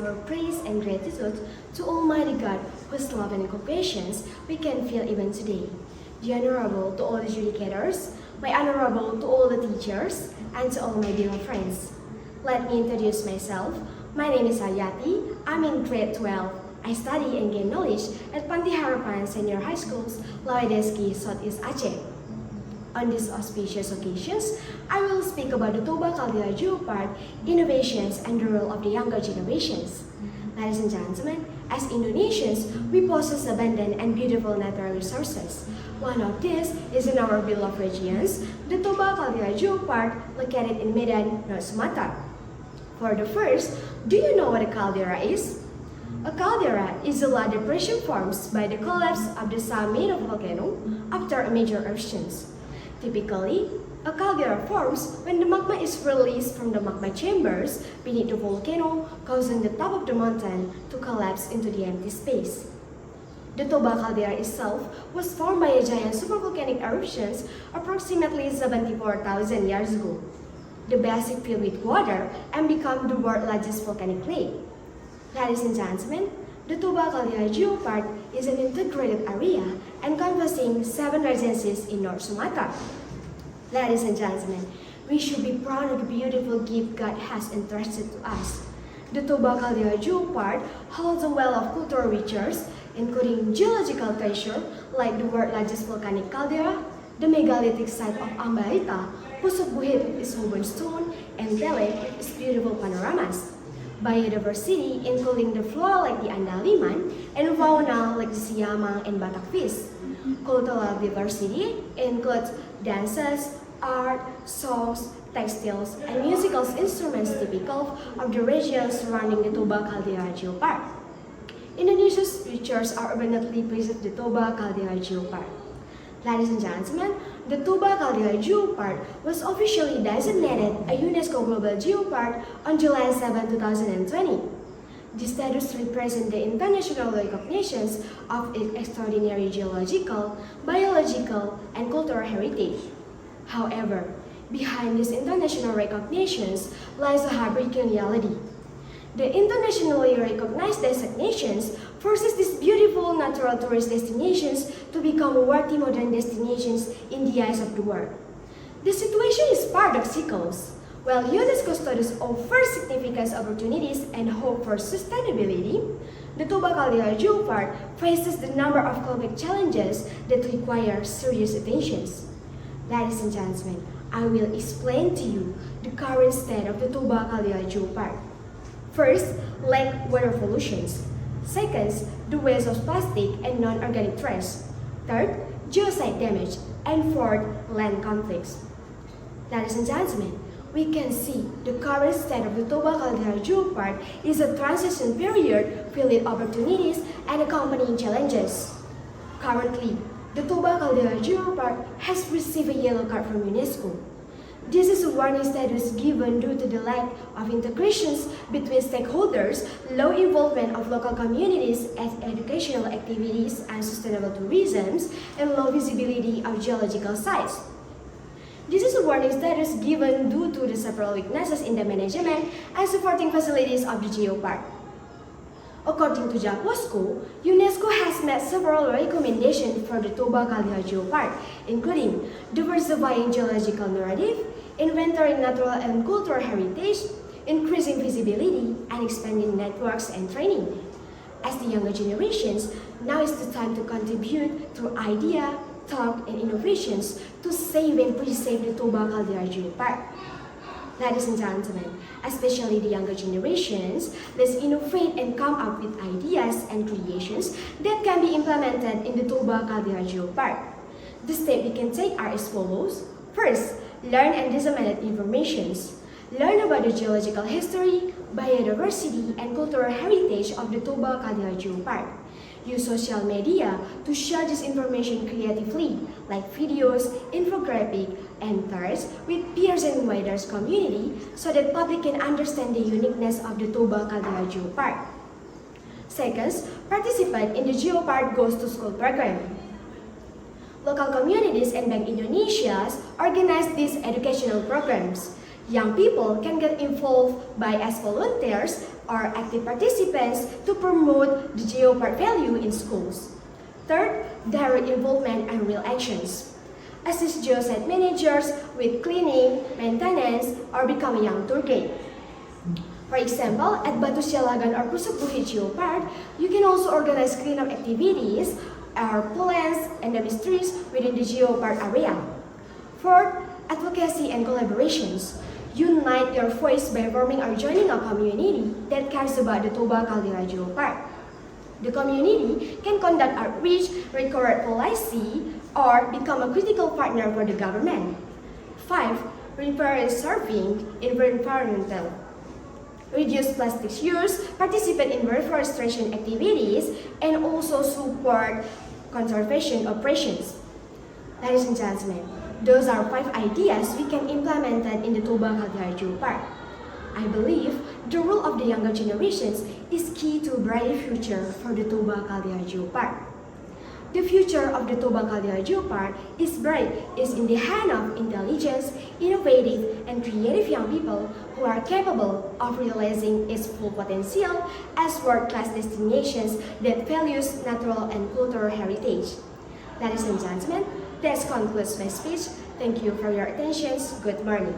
our praise and gratitude to Almighty God, whose love and compassion we can feel even today. The honorable to all the judicators, my honorable to all the teachers, and to all my dear friends. Let me introduce myself. My name is Hayati. I'm in grade 12. I study and gain knowledge at Panti Harapan Senior High Schools, Lawedeski, Southeast Aceh. On these auspicious occasions, I will speak about the Toba Caldera Geopark, innovations, and the role of the younger generations. Ladies and gentlemen, as Indonesians, we possess abundant and beautiful natural resources. One of these is in our beloved regions, the Toba Caldera Geopark, located in Medan, North Sumatra. For the first, do you know what a caldera is? A caldera is a large depression formed by the collapse of the summit of a volcano after a major eruption. Typically, a caldera forms when the magma is released from the magma chambers beneath the volcano, causing the top of the mountain to collapse into the empty space. The Toba caldera itself was formed by a giant supervolcanic eruption approximately 74,000 years ago. The basic filled with water and become the world's largest volcanic lake. Ladies and gentlemen, the Toba Caldera Geopark is an integrated area encompassing 7 regencies in North Sumatra. Ladies and gentlemen, we should be proud of the beautiful gift God has entrusted to us. The Toba Caldera Geopark holds a wealth of cultural riches, including geological treasure like the world's largest volcanic caldera, the megalithic site of Ambarita, Pusuk Buhit with its woven stone, and Tele with its beautiful panoramas. Biodiversity, including the flora like the Andaliman, and fauna like the Siamang and Batak fish. Cultural diversity includes dances, art, songs, textiles, and musical instruments typical of the region surrounding the Toba Caldera Geopark. Indonesia's features are abundantly preserved the Toba Caldera Geopark. Ladies and gentlemen, the Toba Caldera Geopark was officially designated a UNESCO Global Geopark on July 7, 2020. This status represents the international recognition of its extraordinary geological, biological, and cultural heritage. However, behind these international recognitions lies a heartbreaking reality. The internationally recognized designations forces these beautiful natural tourist destinations to become worthy modern destinations in the eyes of the world. The situation is paradoxical. While UNESCO studies offers significant opportunities and hope for sustainability, the Toba Caldera Geopark faces the number of complex challenges that require serious attention. Ladies and gentlemen, I will explain to you the current state of the Toba Caldera Geopark. First, lack water pollution. Second, the waste of plastic and non-organic trash. Third, geosite damage. And fourth, land conflicts. Ladies and gentlemen, we can see the current state of the Toba Caldera Geopark is a transition period filled with opportunities and accompanying challenges. Currently, the Toba Caldera Geopark has received a yellow card from UNESCO. This is a warning status given due to the lack of integrations between stakeholders, low involvement of local communities as educational activities and sustainable tourism, and low visibility of geological sites. This is a warning status given due to the several weaknesses in the management and supporting facilities of the geopark. According to JAPOSCO, UNESCO has made several recommendations for the Toba Caldera Geopark, including diversifying geological narrative, inventorying natural and cultural heritage, increasing visibility, and expanding networks and training. As the younger generations, now is the time to contribute through idea, thought, and innovations to save and preserve the Toba Caldera Geopark. Ladies and gentlemen, especially the younger generations, let's innovate and come up with ideas and creations that can be implemented in the Toba Caldera Geopark. The steps we can take are as follows. First, learn and disseminate information. Learn about the geological history, biodiversity, and cultural heritage of the Toba Caldera Geopark. Use social media to share this information creatively, like videos, infographic, and thirds with peers and wider community so that public can understand the uniqueness of the Toba Caldera Geopark. Second, participate in the Geopark Goes to School program. Local communities and Bank Indonesia organize these educational programs. Young people can get involved by as volunteers, are active participants to promote the geopark value in schools. Third, direct involvement and real actions. Assist geosite managers with cleaning, maintenance, or become a young tour guide. For example, at Batu Sialagan or Pusuk Bukit Geopark, you can also organize cleanup activities or plants and trees within the geopark area. Fourth, advocacy and collaborations. Unite your voice by forming or joining a community that cares about the Toba Caldera Geopark. The community can conduct outreach, record policy, or become a critical partner for the government. 5. Repair and serving environmental. Reduce plastic use, participate in reforestation activities, and also support conservation operations. Ladies and gentlemen, those are 5 ideas we can implement in the Toba Caldera Geopark. I believe the role of the younger generations is key to a brighter future for the Toba Caldera Geopark. The future of the Toba Caldera Geopark is bright, is in the hand of intelligent, innovative, and creative young people who are capable of realizing its full potential as world-class destinations that values natural and cultural heritage. Ladies and gentlemen, that concludes my speech. Thank you for your attention. Good morning.